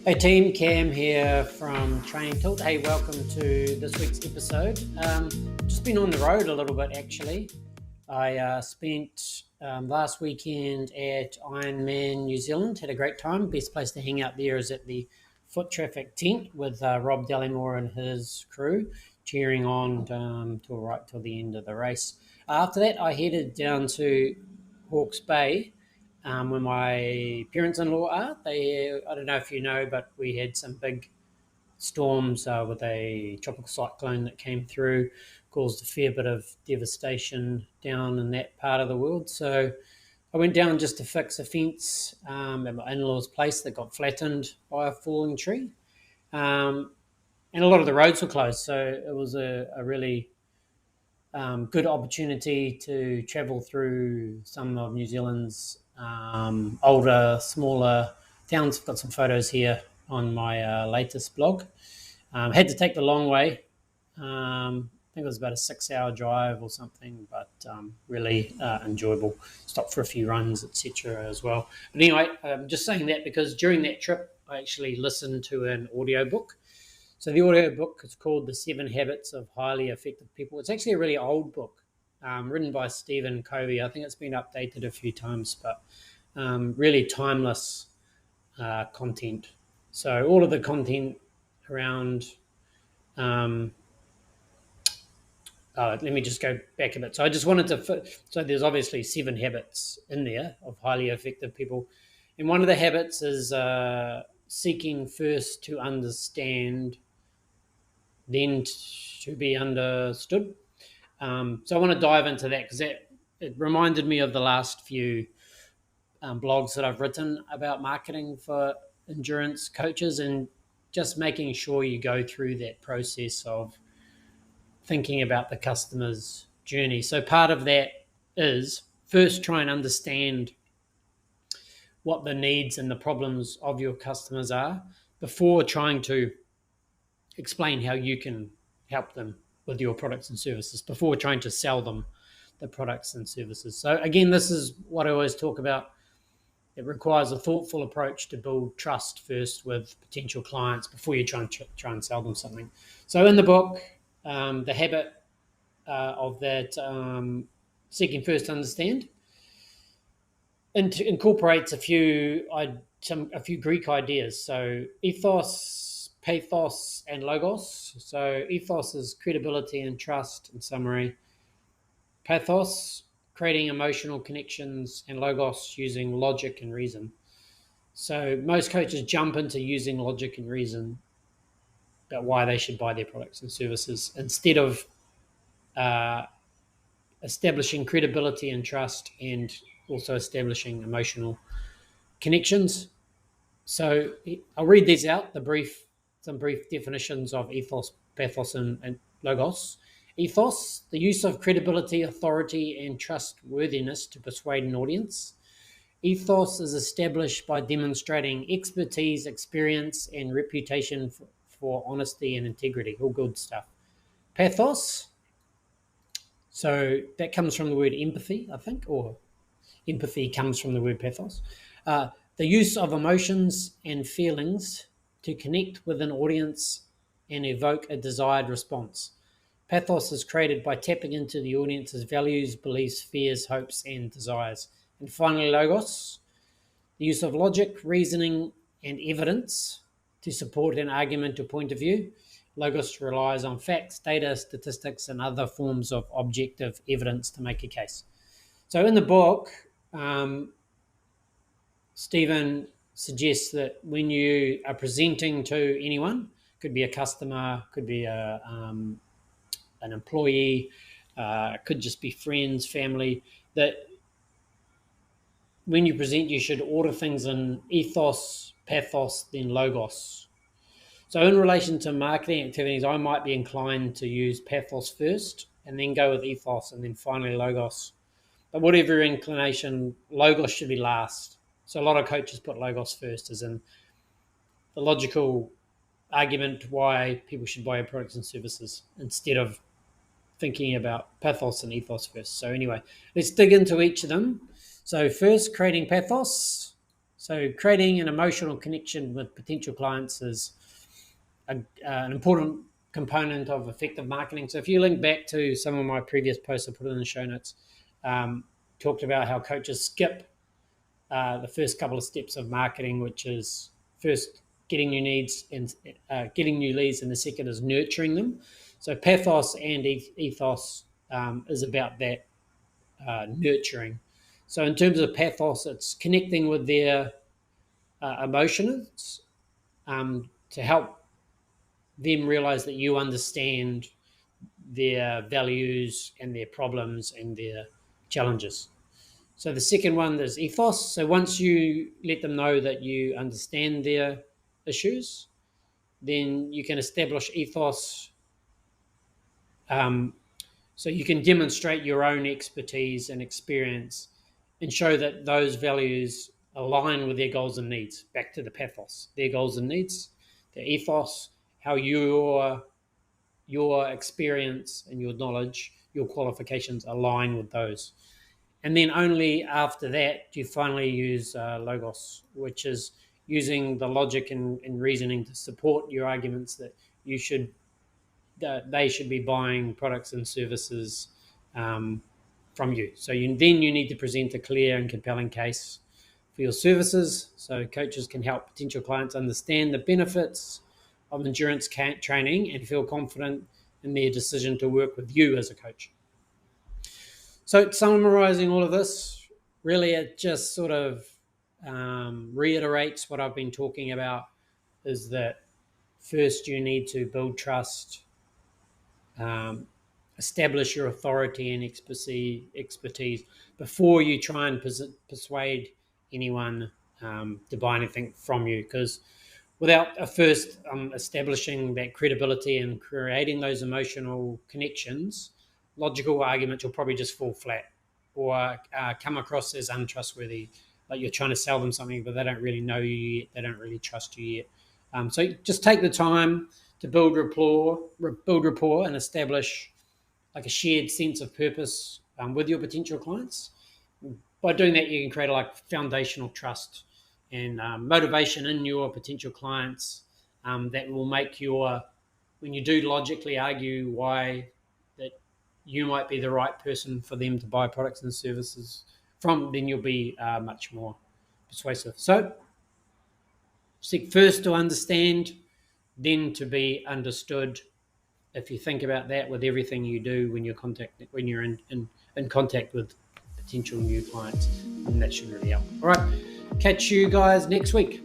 Hey team, Cam here from Training Tilt. Hey, welcome to this week's episode. Just been on the road a little bit actually. I spent last weekend at Ironman New Zealand, had a great time. Best place to hang out there is at the Foot Traffic tent with Rob Dellimore and his crew, cheering on till the end of the race. After that, I headed down to Hawke's Bay where my parents-in-law are. I don't know if you know, but we had some big storms with a tropical cyclone that came through, caused a fair bit of devastation down in that part of the world. So I went down just to fix a fence at my in-laws' place that got flattened by a falling tree. And a lot of the roads were closed, so it was a really good opportunity to travel through some of New Zealand's older, smaller towns. I've got some photos here on my latest blog. Had to take the long way. I think it was about a 6-hour drive or something, but really enjoyable. Stopped for a few runs, etc. as well. But anyway, I'm just saying that because during that trip, I actually listened to an audiobook. So the audio book is called The 7 Habits of Highly Effective People. It's actually a really old book, written by Stephen Covey. I think it's been updated a few times, but really timeless content. So all of the content around. Let me just go back a bit. So I just wanted to. So there's obviously 7 habits in there of highly effective people, and one of the habits is seeking first to understand, then to be understood. So I want to dive into that because it reminded me of the last few blogs that I've written about marketing for endurance coaches and just making sure you go through that process of thinking about the customer's journey. So part of that is first try and understand what the needs and the problems of your customers are before trying to explain how you can help them with your products and services before trying to sell them the products and services. So again, this is what I always talk about. It requires a thoughtful approach to build trust first with potential clients before you try and sell them something. So in the book, the habit of that seeking first to understand incorporates a few Greek ideas. So ethos, pathos, and logos. So ethos is credibility and trust in summary. Pathos, creating emotional connections, and logos, using logic and reason. So most coaches jump into using logic and reason about why they should buy their products and services instead of uh, establishing credibility and trust and also establishing emotional connections. So I'll read these out, some brief definitions of ethos, pathos, and logos. Ethos, the use of credibility, authority, and trustworthiness to persuade an audience. Ethos is established by demonstrating expertise, experience, and reputation for honesty and integrity. All good stuff. Pathos, so that comes from the word empathy, I think, or empathy comes from the word pathos. The use of emotions and feelings to connect with an audience and evoke a desired response. Pathos is created by tapping into the audience's values, beliefs, fears, hopes, and desires. And finally, logos, the use of logic, reasoning, and evidence to support an argument or point of view. Logos relies on facts, data, statistics, and other forms of objective evidence to make a case. So in the book, Stephen suggests that when you are presenting to anyone, could be a customer, could be an employee, could just be friends, family, that when you present, you should order things in ethos, pathos, then logos. So in relation to marketing activities, I might be inclined to use pathos first and then go with ethos and then finally logos. But whatever your inclination, logos should be last. So a lot of coaches put logos first, as in the logical argument why people should buy your products and services instead of thinking about pathos and ethos first. So anyway, let's dig into each of them. So first, creating pathos. So creating an emotional connection with potential clients is an important component of effective marketing. So if you link back to some of my previous posts I put in the show notes, talked about how coaches skip the first couple of steps of marketing, which is first getting new needs and getting new leads, and the second is nurturing them. So pathos and ethos is about that nurturing. So in terms of pathos, it's connecting with their emotions to help them realize that you understand their values and their problems and their challenges. So the second one is ethos. So once you let them know that you understand their issues, then you can establish ethos. Um, so you can demonstrate your own expertise and experience and show that those values align with their goals and needs. Back to the pathos, their goals and needs, the ethos, how your experience and your knowledge, your qualifications align with those. And then only after that do you finally use logos, which is using the logic and reasoning to support your arguments that you should they should be buying products and services from you. So then you need to present a clear and compelling case for your services, so coaches can help potential clients understand the benefits of endurance training and feel confident in their decision to work with you as a coach. So summarizing all of this, really it just sort of reiterates what I've been talking about, is that first you need to build trust, establish your authority and expertise before you try and persuade anyone to buy anything from you, because without first establishing that credibility and creating those emotional connections, logical arguments will probably just fall flat or come across as untrustworthy, like you're trying to sell them something but they don't really know you yet, they don't really trust you yet. So just take the time to build rapport and establish like a shared sense of purpose with your potential clients. By doing that, you can create like foundational trust and motivation in your potential clients that will make when you do logically argue why that you might be the right person for them to buy products and services from, then you'll be much more persuasive. So seek first to understand, then to be understood. If you think about that with everything you do when you're in contact with potential new clients, and that should really help. All right, catch you guys next week.